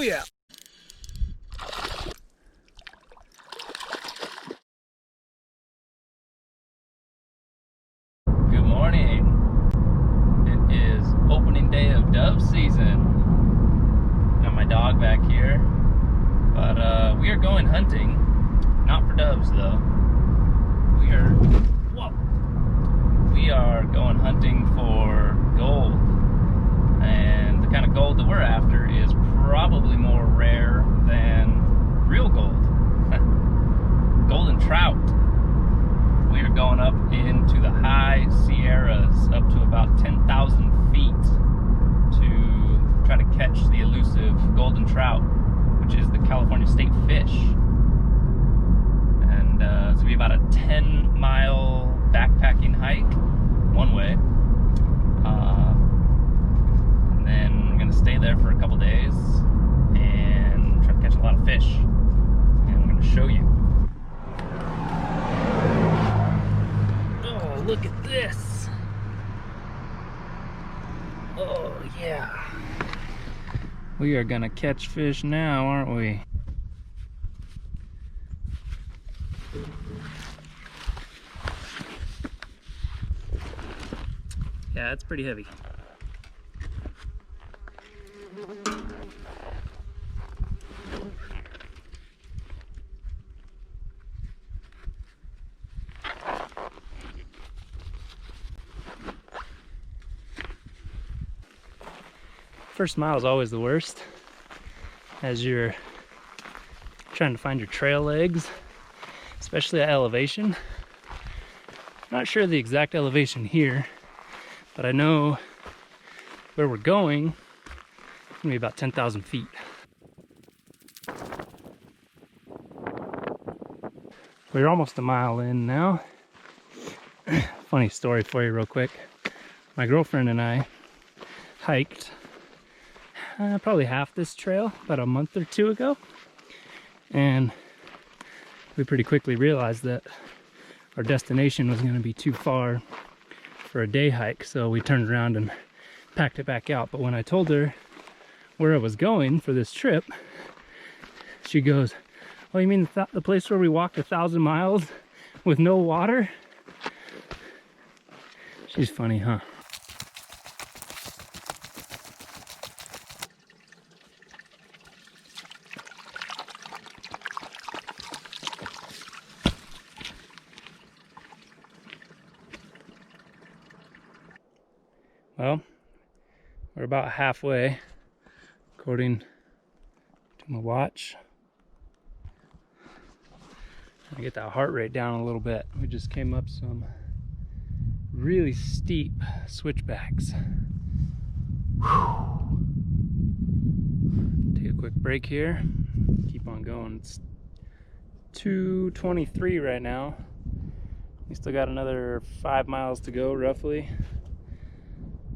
Oh yeah. Good morning. It is opening day of dove season. Got my dog back here, but we are going hunting. Not for doves though. We are going hunting for gold, and the kind of gold that we're after is probably more rare than real gold. Golden trout. We are going up into the high Sierras, up to about 10,000 feet, to try to catch the elusive golden trout, which is the California state fish. And it's gonna be about a 10-mile backpacking hike one way, and then we're gonna stay there for a couple days and try to catch a lot of fish, and I'm gonna show you. Oh, look at this. Oh yeah, we are gonna catch fish now, aren't we? Yeah, it's pretty heavy. First mile is always the worst, as you're trying to find your trail legs, especially at elevation. Not sure the exact elevation here, but I know where we're going. It's gonna be about 10,000 feet. We're almost a mile in now. Funny story for you real quick. My girlfriend and I hiked probably half this trail about a month or two ago, and we pretty quickly realized that our destination was going to be too far for a day hike, so we turned around and packed it back out. But when I told her where I was going for this trip, she goes, "Oh, you mean the place where we walked 1,000 miles with no water?" She's funny, huh? Well, we're about halfway, according to my watch. I get that heart rate down a little bit. We just came up some really steep switchbacks. Whew. Take a quick break here. Keep on going. It's 2:23 right now. We still got another 5 miles to go, roughly.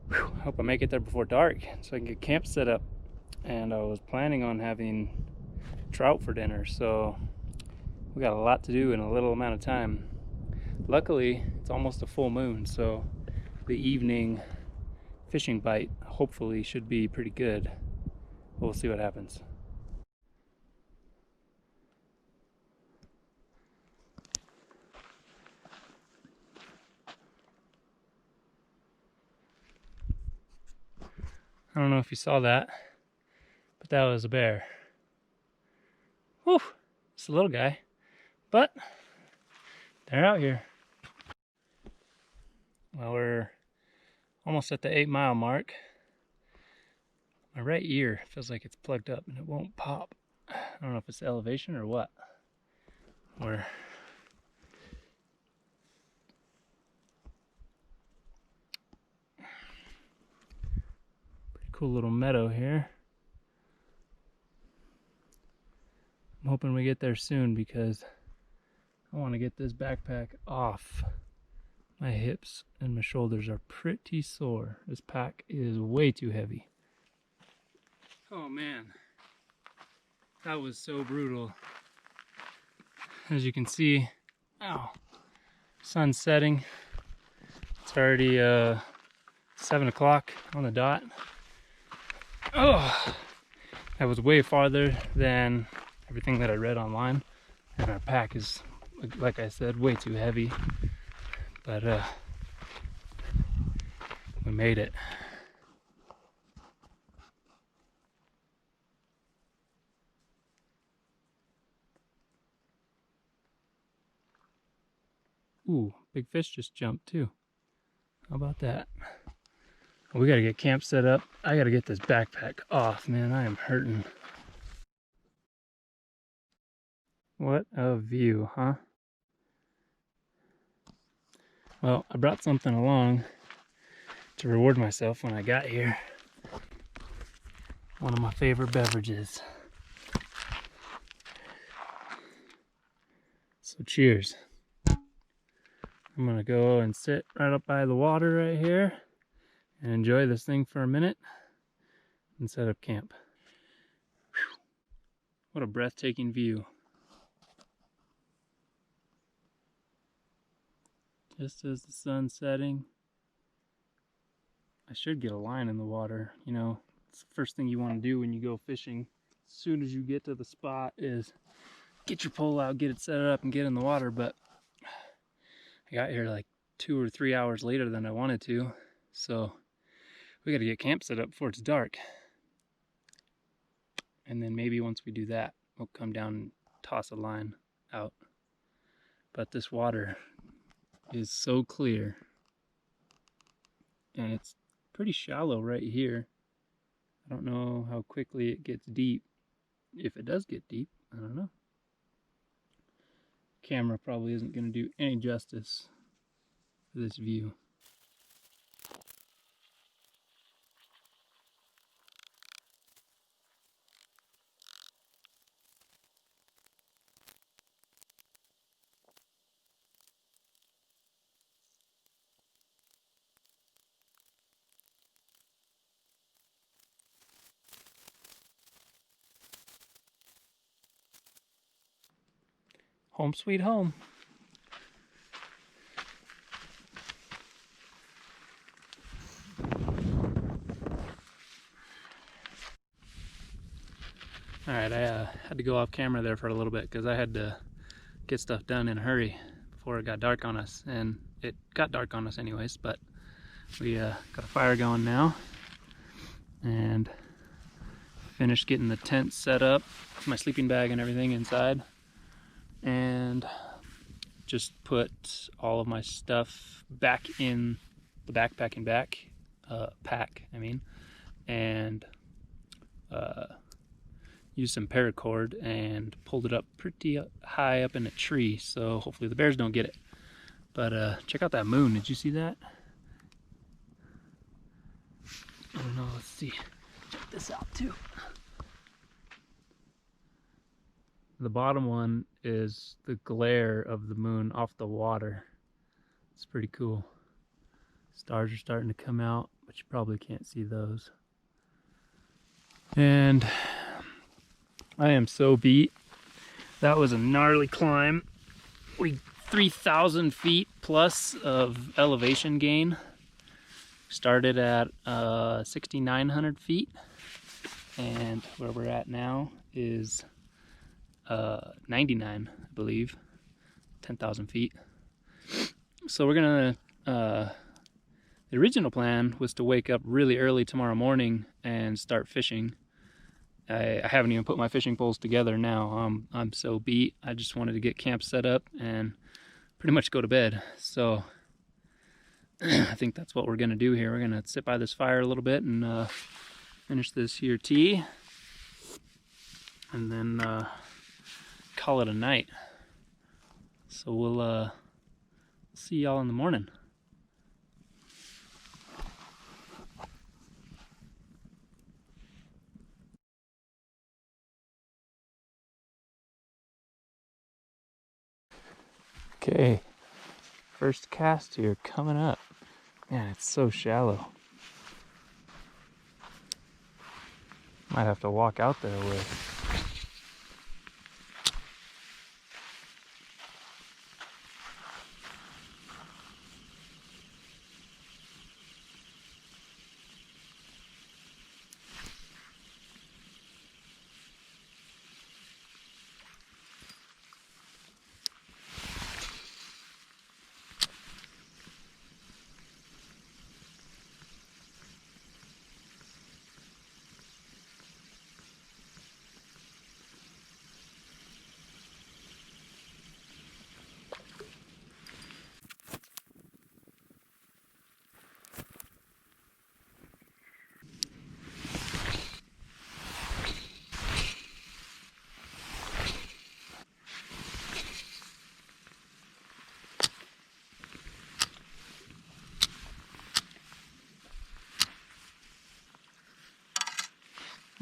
Whew. I hope I make it there before dark so I can get camp set up. And I was planning on having trout for dinner, so we got a lot to do in a little amount of time. Luckily, it's almost a full moon, so the evening fishing bite hopefully should be pretty good. We'll see what happens. I don't know if you saw that, but that was a bear. Whew, it's a little guy, but they're out here. Well, we're almost at the 8-mile mark. My right ear feels like it's plugged up and it won't pop. I don't know if it's the elevation or what. We're pretty cool little meadow here. I'm hoping we get there soon because I want to get this backpack off. My hips and my shoulders are pretty sore. This pack is way too heavy. Oh man, that was so brutal. As you can see, ow, sun's setting. It's already 7 o'clock on the dot. Oh, That was way farther than everything that I read online, and our pack is, like I said, way too heavy, but we made it. Ooh, big fish just jumped too. How about that? We gotta get camp set up. I gotta get this backpack off, man. I am hurting. What a view, huh? Well, I brought something along to reward myself when I got here. One of my favorite beverages. So cheers. I'm gonna go and sit right up by the water right here and enjoy this thing for a minute and set up camp. Whew. What a breathtaking view. Just as the sun's setting. I should get a line in the water. You know, it's the first thing you want to do when you go fishing. As soon as you get to the spot is get your pole out, get it set up, and get in the water. But I got here like 2 or 3 hours later than I wanted to. So we got to get camp set up before it's dark. And then maybe once we do that, we'll come down and toss a line out. But this water is so clear. And it's pretty shallow right here. I don't know how quickly it gets deep. If it does get deep, I don't know. Camera probably isn't going to do any justice to this view. Home sweet home. Alright, I had to go off camera there for a little bit because I had to get stuff done in a hurry before it got dark on us. And it got dark on us anyways, but we got a fire going now. And finished getting the tent set up, my sleeping bag and everything inside. And just put all of my stuff back in the backpacking pack, and used some paracord and pulled it up pretty high up in a tree, so hopefully the bears don't get it. But check out that moon. Did you see that? I don't know. Let's see. Check this out too. The bottom one is the glare of the moon off the water. It's pretty cool. Stars are starting to come out, but you probably can't see those. And I am so beat. That was a gnarly climb. 3,000 feet plus of elevation gain. Started at 6,900 feet, and where we're at now is 99, I believe, 10,000 feet. So we're gonna, the original plan was to wake up really early tomorrow morning and start fishing. I haven't even put my fishing poles together now. I'm so beat. I just wanted to get camp set up and pretty much go to bed. So I think that's what we're gonna do here. We're gonna sit by this fire a little bit and finish this here tea, and then call it a night. So we'll see y'all in the morning. Okay, first cast here coming up. Man, it's so shallow. Might have to walk out there with.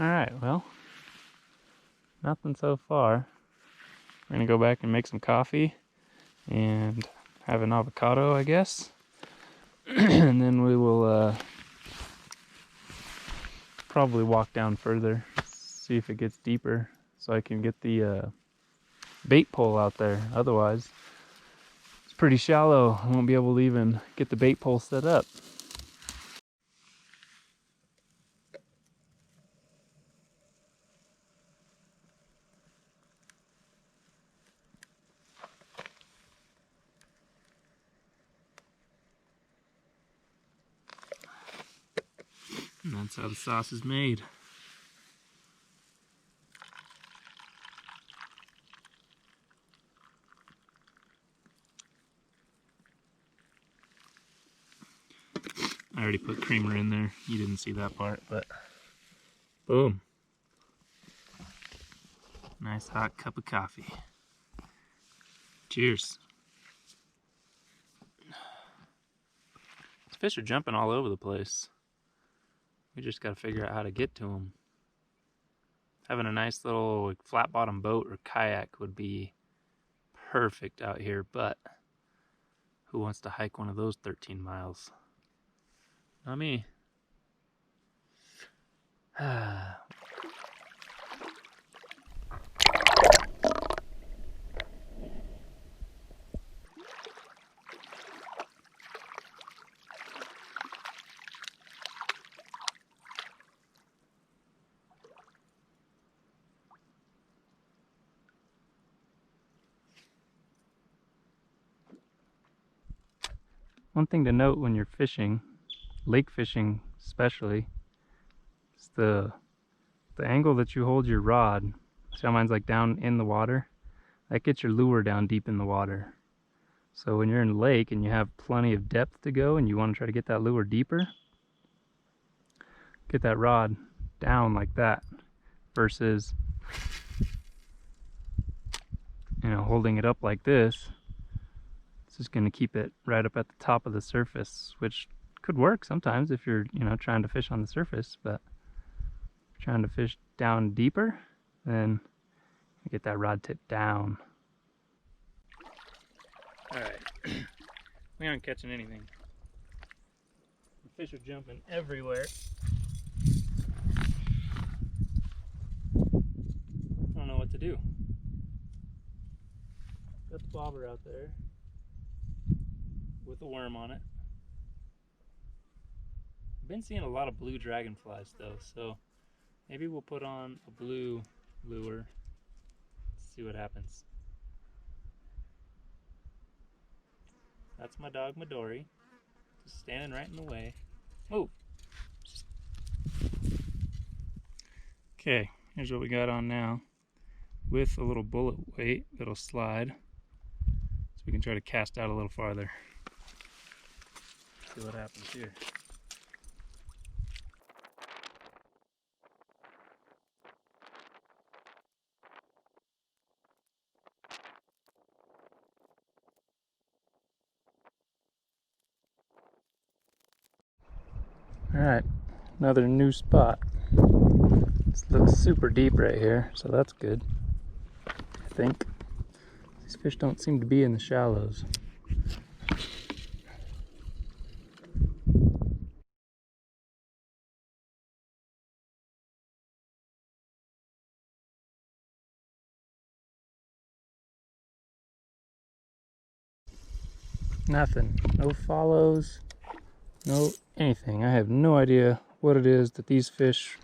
Alright, well, nothing so far. We're gonna go back and make some coffee and have an avocado, I guess. And then we will probably walk down further, see if it gets deeper, so I can get the bait pole out there. Otherwise, it's pretty shallow. I won't be able to even get the bait pole set up. And that's how the sauce is made. I already put creamer in there. You didn't see that part, but boom. Nice hot cup of coffee. Cheers. These fish are jumping all over the place. We just gotta figure out how to get to them. Having a nice little like, flat bottom boat or kayak would be perfect out here, but who wants to hike one of those 13 miles? Not me. One thing to note when you're fishing, lake fishing especially, is the angle that you hold your rod. See how mine's like down in the water? That gets your lure down deep in the water. So when you're in the lake and you have plenty of depth to go and you want to try to get that lure deeper, get that rod down like that versus, you know, holding it up like this. It's just going to keep it right up at the top of the surface, which could work sometimes if you're, you know, trying to fish on the surface, but if you're trying to fish down deeper, then you get that rod tip down. Alright, we aren't catching anything. The fish are jumping everywhere. I don't know what to do. Got the bobber out there with a worm on it. I've been seeing a lot of blue dragonflies though, so maybe we'll put on a blue lure, see what happens. That's my dog Midori, just standing right in the way. Move! Okay, here's what we got on now, with a little bullet weight that'll slide, so we can try to cast out a little farther. See what happens here. Alright, another new spot. This looks super deep right here, so that's good, I think. These fish don't seem to be in the shallows. Nothing. No follows. No anything. I have no idea what it is that these fish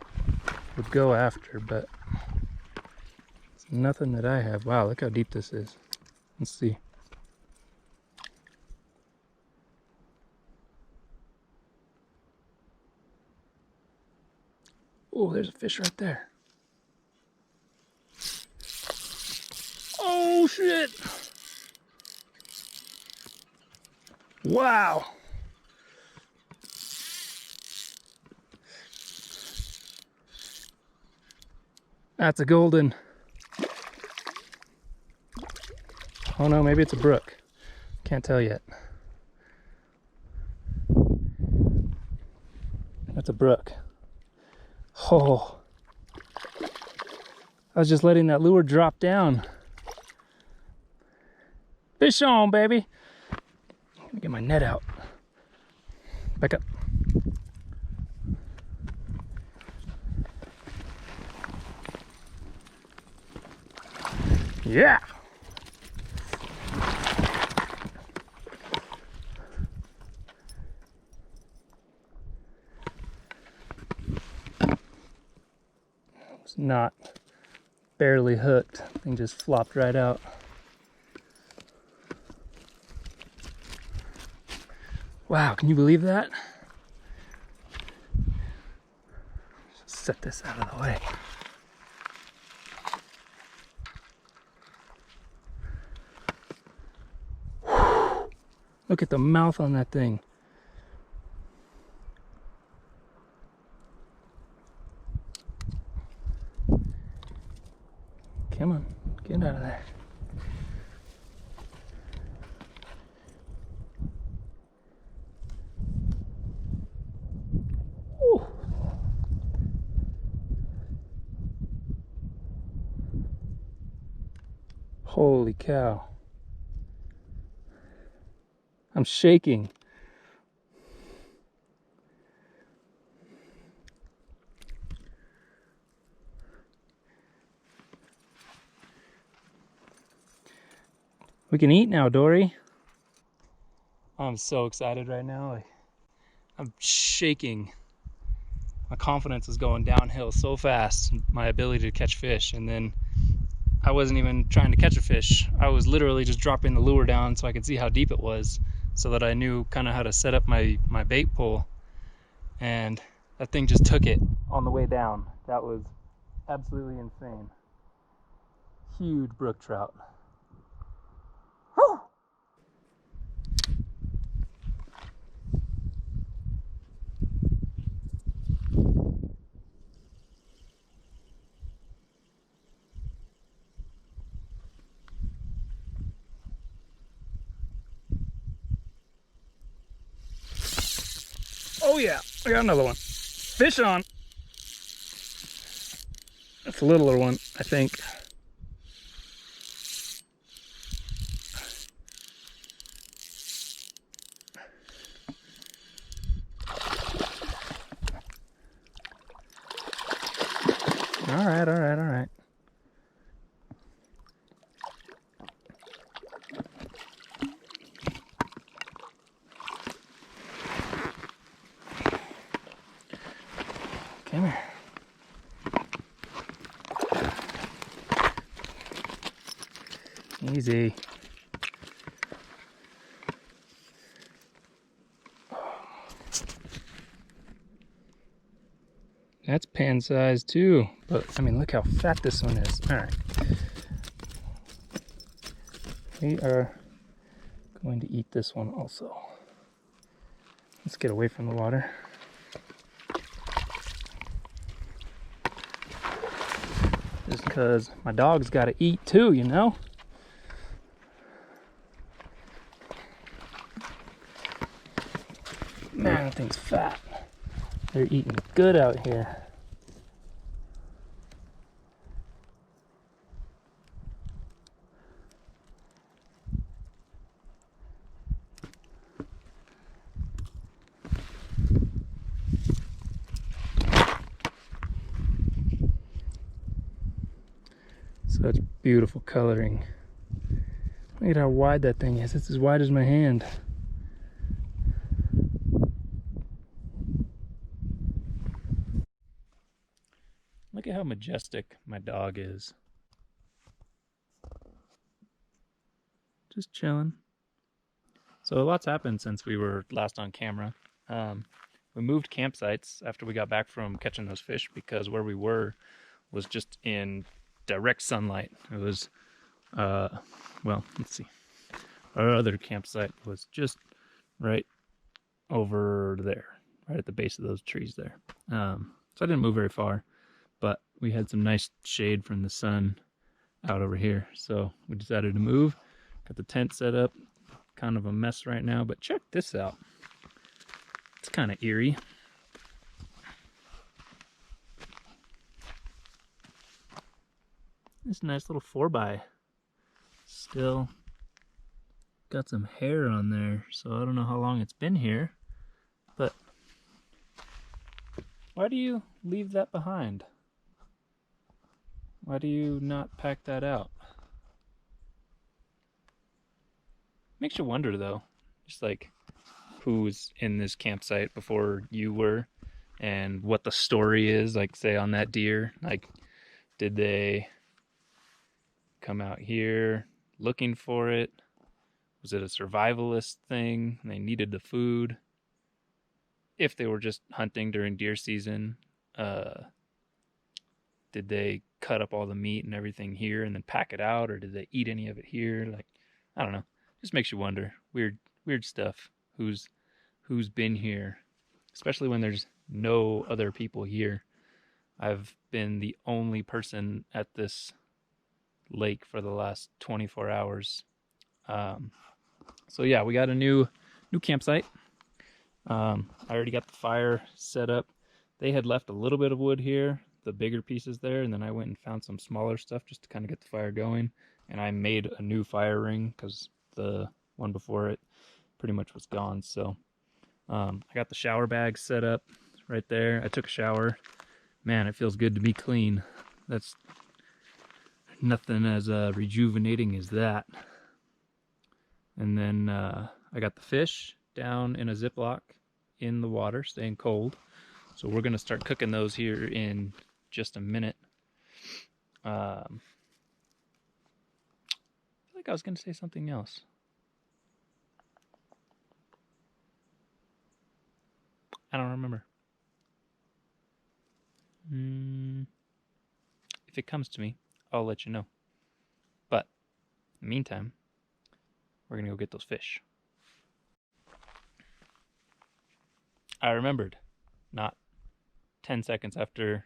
would go after, but it's nothing that I have. Wow, look how deep this is. Let's see. Oh, there's a fish right there. Oh, shit! Wow! That's a golden. Oh no, maybe it's a brook. Can't tell yet. That's a brook. Oh, I was just letting that lure drop down. Fish on, baby. I'm gonna get my net out. Back up. Yeah. It's not barely hooked. Thing just flopped right out. Wow, can you believe that? Just set this out of the way. Look at the mouth on that thing. Come on, get out of there. Woo. Holy cow. I'm shaking. We can eat now, Dory. I'm so excited right now. I'm shaking. My confidence is going downhill so fast, my ability to catch fish. And then I wasn't even trying to catch a fish. I was literally just dropping the lure down so I could see how deep it was, so that I knew kind of how to set up my bait pole. And that thing just took it on the way down. That was absolutely insane. Huge brook trout. Whew. Oh yeah, I got another one. Fish on. That's a littler one, I think. All right, all right, all right. Come here. Easy. That's pan size too, but I mean, look how fat this one is. All right. We are going to eat this one also. Let's get away from the water. Just because my dog's got to eat too, you know? Man, that thing's fat. They're eating good out here. Such beautiful coloring. Look at how wide that thing is. It's as wide as my hand. Look at how majestic my dog is. Just chilling. So a lot's happened since we were last on camera. We moved campsites after we got back from catching those fish, because where we were was just in direct sunlight. It was, well, let's see. Our other campsite was just right over there, right at the base of those trees there. So I didn't move very far, but we had some nice shade from the sun out over here. So we decided to move, got the tent set up. Kind of a mess right now, but check this out. It's kind of eerie. This nice little 4x. Still got some hair on there, so I don't know how long it's been here. But why do you leave that behind? Why do you not pack that out? Makes you wonder though, just like who was in this campsite before you were and what the story is, like say on that deer. Like, did they come out here looking for it? Was it a survivalist thing and they needed the food? If they were just hunting during deer season, did they cut up all the meat and everything here and then pack it out, or did they eat any of it here? Like, I don't know. Just makes you wonder. Weird stuff. Who's been here, especially when there's no other people here. I've been the only person at this lake for the last 24 hours. So yeah, we got a new campsite. I already got the fire set up. They had left a little bit of wood here, the bigger pieces there, and then I went and found some smaller stuff just to kind of get the fire going. And I made a new fire ring because the one before it pretty much was gone. So I got the shower bag set up right there. I took a shower. Man, it feels good to be clean. That's nothing as rejuvenating as that. And then I got the fish down in a Ziploc in the water, staying cold. So we're gonna start cooking those here in just a minute. I feel like I was gonna say something else. I don't remember. If it comes to me, I'll let you know. But in the meantime, we're gonna go get those fish. I remembered, not 10 seconds after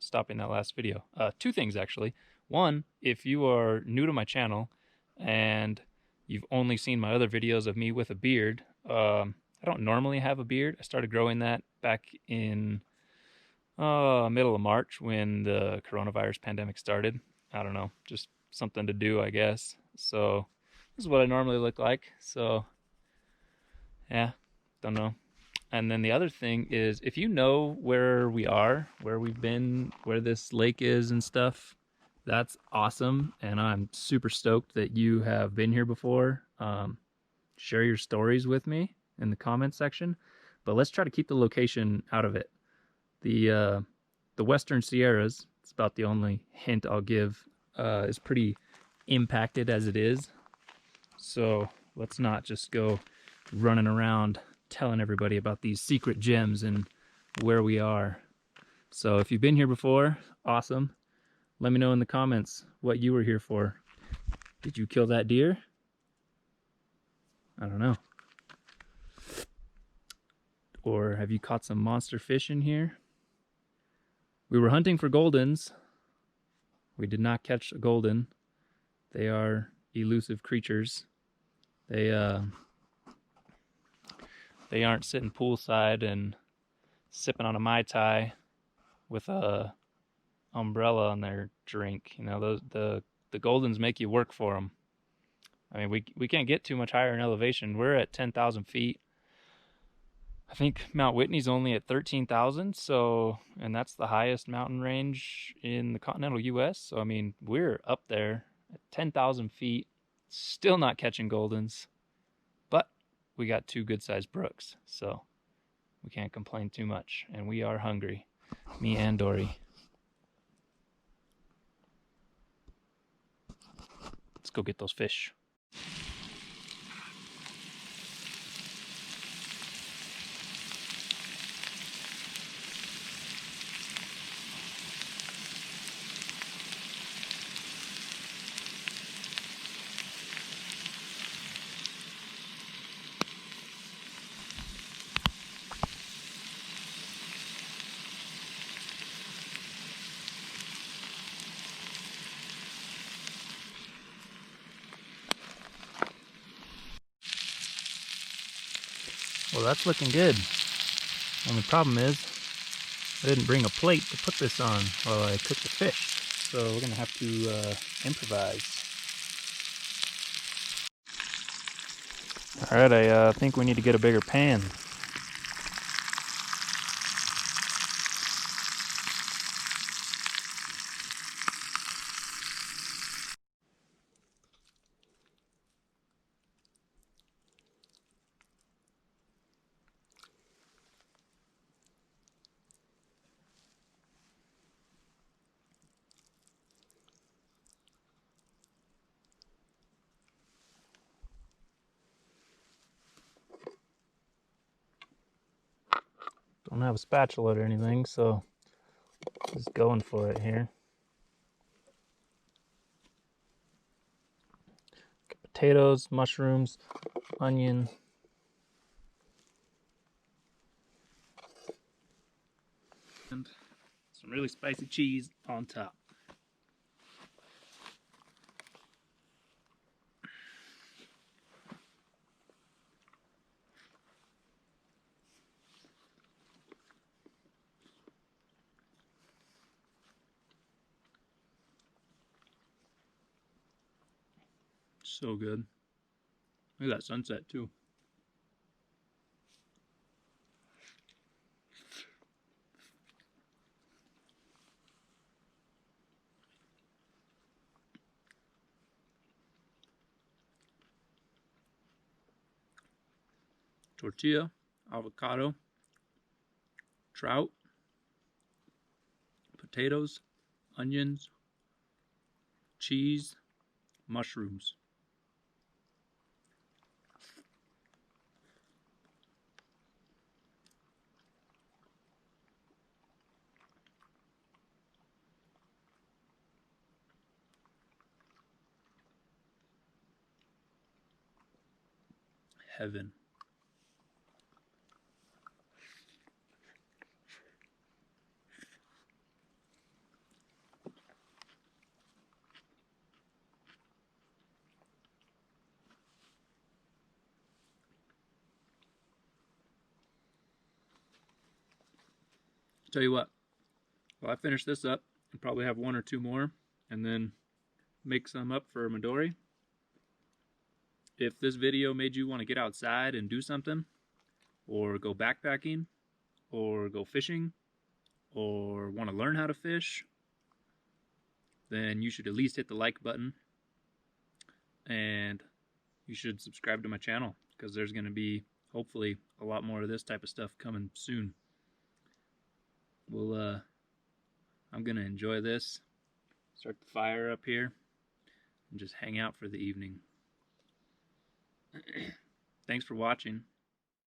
stopping that last video. Two things actually. One, if you are new to my channel and you've only seen my other videos of me with a beard, I don't normally have a beard. I started growing that back in middle of March when the coronavirus pandemic started. I don't know, just something to do, I guess. So this is what I normally look like. So yeah, don't know. And then the other thing is, if you know where we are, where we've been, where this lake is and stuff, that's awesome. And I'm super stoked that you have been here before. Share your stories with me in the comment section, but let's try to keep the location out of it. The Western Sierras, it's about the only hint I'll give, is pretty impacted as it is. So let's not just go running around telling everybody about these secret gems and where we are. So if you've been here before, awesome. Let me know in the comments what you were here for. Did you kill that deer? I don't know. Or have you caught some monster fish in here? We were hunting for goldens. We did not catch a golden. They are elusive creatures. They aren't sitting poolside and sipping on a Mai Tai with a umbrella on their drink. You know, the goldens make you work for them. I mean, we can't get too much higher in elevation. We're at 10,000 feet. I think Mount Whitney's only at 13,000. So, and that's the highest mountain range in the continental U.S. So, I mean, we're up there at 10,000 feet, still not catching goldens. But we got two good-sized brooks, so we can't complain too much. And we are hungry, me and Dory. Let's go get those fish. Well, that's looking good. And the problem is, I didn't bring a plate to put this on while I cook the fish. so we're gonna have to improvise. All right, I think we need to get a bigger pan. Don't have a spatula or anything, so just going for it here. Potatoes, mushrooms, onion. And some really spicy cheese on top. So good. Look at that sunset too. Tortilla, avocado, trout, potatoes, onions, cheese, mushrooms. Heaven. Tell you what, well, I finish this up and probably have one or two more and then make some up for Midori. If this video made you want to get outside and do something, or go backpacking, or go fishing, or want to learn how to fish, then you should at least hit the like button, and you should subscribe to my channel, because there's going to be, hopefully, a lot more of this type of stuff coming soon. I'm going to enjoy this, start the fire up here, and just hang out for the evening. Thanks for watching.